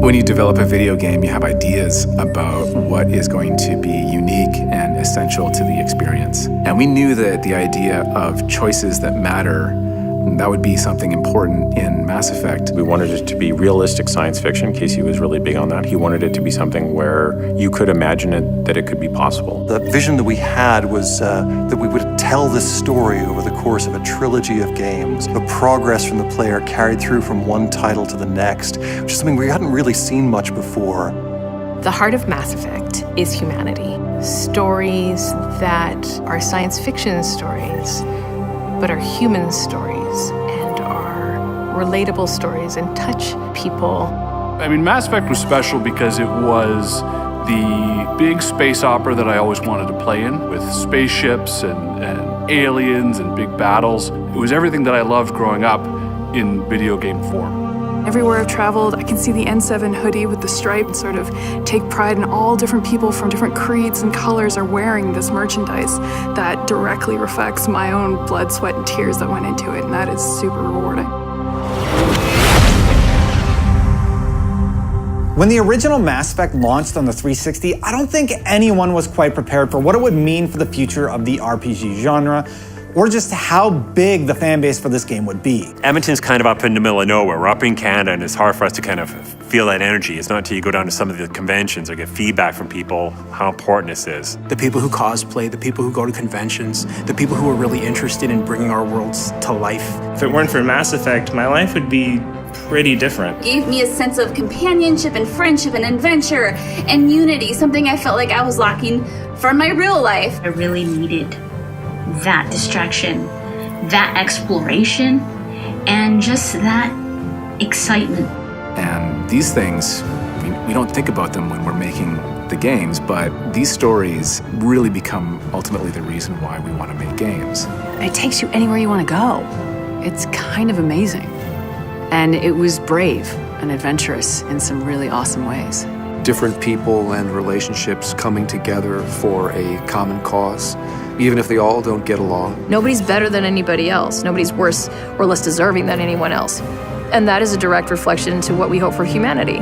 When you develop a video game, you have ideas about what is going to be unique and essential to the experience. And we knew that the idea of choices that matter, that would be something important in Mass Effect. We wanted it to be realistic science fiction. Casey was really big on that. He wanted it to be something where you could imagine it, that it could be possible. The vision that we had was that we would tell this story over the course of a trilogy of games. The progress from the player carried through from one title to the next, which is something we hadn't really seen much before. The heart of Mass Effect is humanity. Stories that are science fiction stories, but are human stories and are relatable stories and touch people. I mean, Mass Effect was special because it was the big space opera that I always wanted to play in, with spaceships and aliens and big battles. It was everything that I loved growing up in video game form. Everywhere I've traveled, I can see the N7 hoodie with the stripe and sort of take pride in all different people from different creeds and colors are wearing this merchandise that directly reflects my own blood, sweat, and tears that went into it, and that is super rewarding. When the original Mass Effect launched on the 360, I don't think anyone was quite prepared for what it would mean for the future of the RPG genre, or just how big the fan base for this game would be. Edmonton's kind of up in the middle of nowhere. We're up in Canada, and it's hard for us to kind of feel that energy. It's not until you go down to some of the conventions or get feedback from people how important this is. The people who cosplay, the people who go to conventions, the people who are really interested in bringing our worlds to life. If it weren't for Mass Effect, my life would be pretty different. It gave me a sense of companionship and friendship and adventure and unity, something I felt like I was lacking from my real life. I really needed that distraction, that exploration, and just that excitement. And these things, we don't think about them when we're making the games, but these stories really become ultimately the reason why we want to make games. It takes you anywhere you want to go. It's kind of amazing. And it was brave and adventurous in some really awesome ways. Different people and relationships coming together for a common cause, even if they all don't get along. Nobody's better than anybody else. Nobody's worse or less deserving than anyone else. And that is a direct reflection into what we hope for humanity.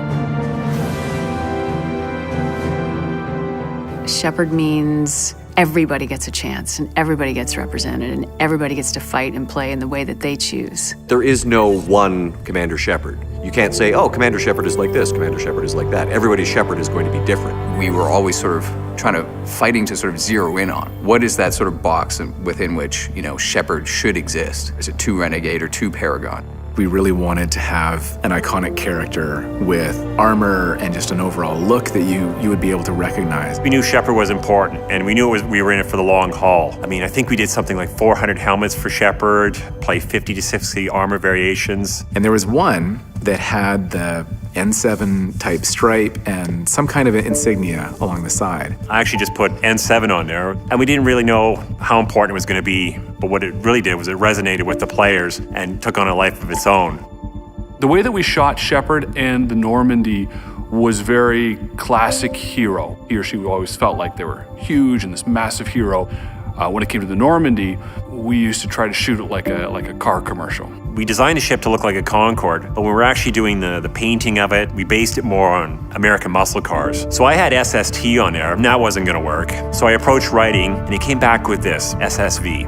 Shepard means everybody gets a chance, and everybody gets represented, and everybody gets to fight and play in the way that they choose. There is no one Commander Shepard. You can't say, oh, Commander Shepard is like this, Commander Shepard is like that. Everybody's Shepard is going to be different. We were always sort of fighting to sort of zero in on what is that sort of box within which, Shepard should exist. Is it 2 Renegade or 2 Paragon? We really wanted to have an iconic character with armor and just an overall look that you would be able to recognize. We knew Shepard was important, and we knew we were in it for the long haul. I mean, I think we did something like 400 helmets for Shepard, probably 50 to 60 armor variations. And there was one that had the N7 type stripe and some kind of an insignia along the side. I actually just put N7 on there, and we didn't really know how important it was going to be, but what it really did was it resonated with the players and took on a life of its own. The way that we shot Shepard and the Normandy was very classic hero. He or she always felt like they were huge and this massive hero. When it came to the Normandy, we used to try to shoot it like a car commercial. We designed the ship to look like a Concorde, but when we were actually doing the painting of it, we based it more on American muscle cars. So I had SST on there, and that wasn't gonna work. So I approached writing, and he came back with this, SSV.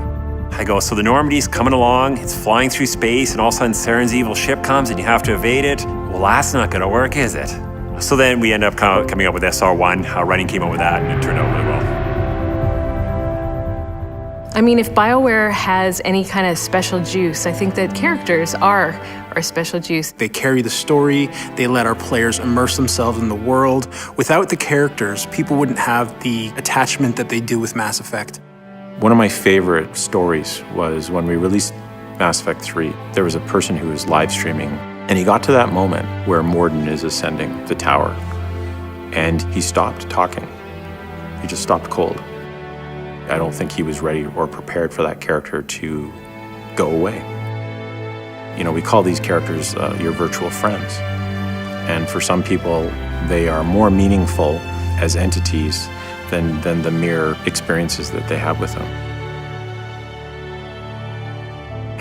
I go, so the Normandy's coming along, it's flying through space, and all of a sudden Saren's evil ship comes and you have to evade it. Well, that's not gonna work, is it? So then we end up coming up with SR1, writing came up with that, and it turned out really well. I mean, if BioWare has any kind of special juice, I think that characters are our special juice. They carry the story, they let our players immerse themselves in the world. Without the characters, people wouldn't have the attachment that they do with Mass Effect. One of my favorite stories was when we released Mass Effect 3. There was a person who was live streaming, and he got to that moment where Mordin is ascending the tower, and he stopped talking. He just stopped cold. I don't think he was ready or prepared for that character to go away. We call these characters your virtual friends. And for some people, they are more meaningful as entities than the mere experiences that they have with them.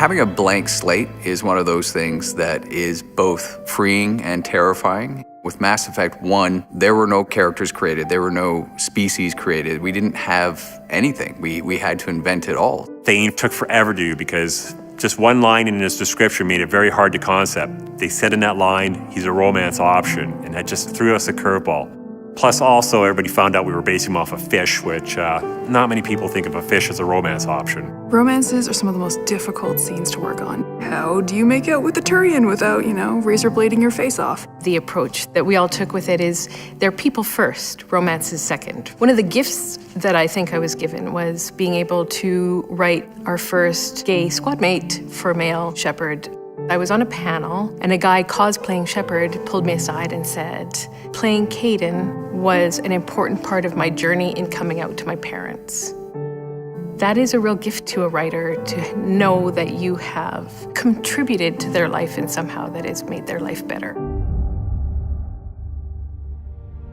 Having a blank slate is one of those things that is both freeing and terrifying. With Mass Effect 1, there were no characters created, there were no species created. We didn't have anything. We had to invent it all. Thane took forever to do because just one line in his description made it very hard to concept. They said in that line, he's a romance option, and that just threw us a curveball. Plus also, everybody found out we were basing him off a fish, which not many people think of a fish as a romance option. Romances are some of the most difficult scenes to work on. How do you make out with a Turian without, razor blading your face off? The approach that we all took with it is they're people first, romance is second. One of the gifts that I think I was given was being able to write our first gay squad mate for male Shepard. I was on a panel, and a guy cosplaying Shepard pulled me aside and said, playing Kaidan was an important part of my journey in coming out to my parents. That is a real gift to a writer, to know that you have contributed to their life in somehow that has made their life better.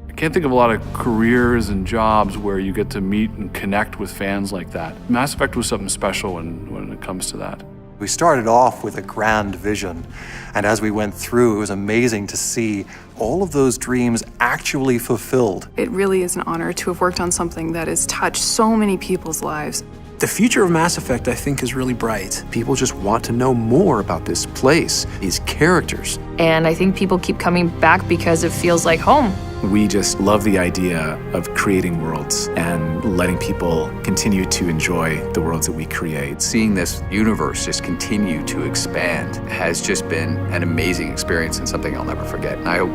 I can't think of a lot of careers and jobs where you get to meet and connect with fans like that. Mass Effect was something special when it comes to that. We started off with a grand vision, and as we went through, it was amazing to see all of those dreams actually fulfilled. It really is an honor to have worked on something that has touched so many people's lives. The future of Mass Effect, I think, is really bright. People just want to know more about this place, these characters. And I think people keep coming back because it feels like home. We just love the idea of creating worlds and letting people continue to enjoy the worlds that we create. Seeing this universe just continue to expand has just been an amazing experience and something I'll never forget. And I hope,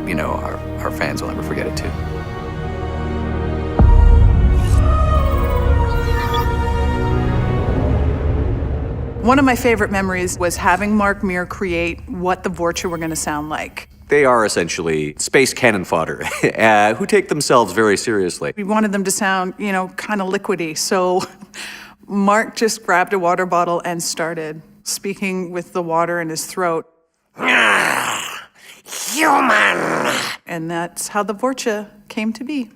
our fans will never forget it too. One of my favorite memories was having Mark Meer create what the Vorcha were going to sound like. They are essentially space cannon fodder, who take themselves very seriously. We wanted them to sound, kind of liquidy. So Mark just grabbed a water bottle and started speaking with the water in his throat. Human! And that's how the Vorcha came to be.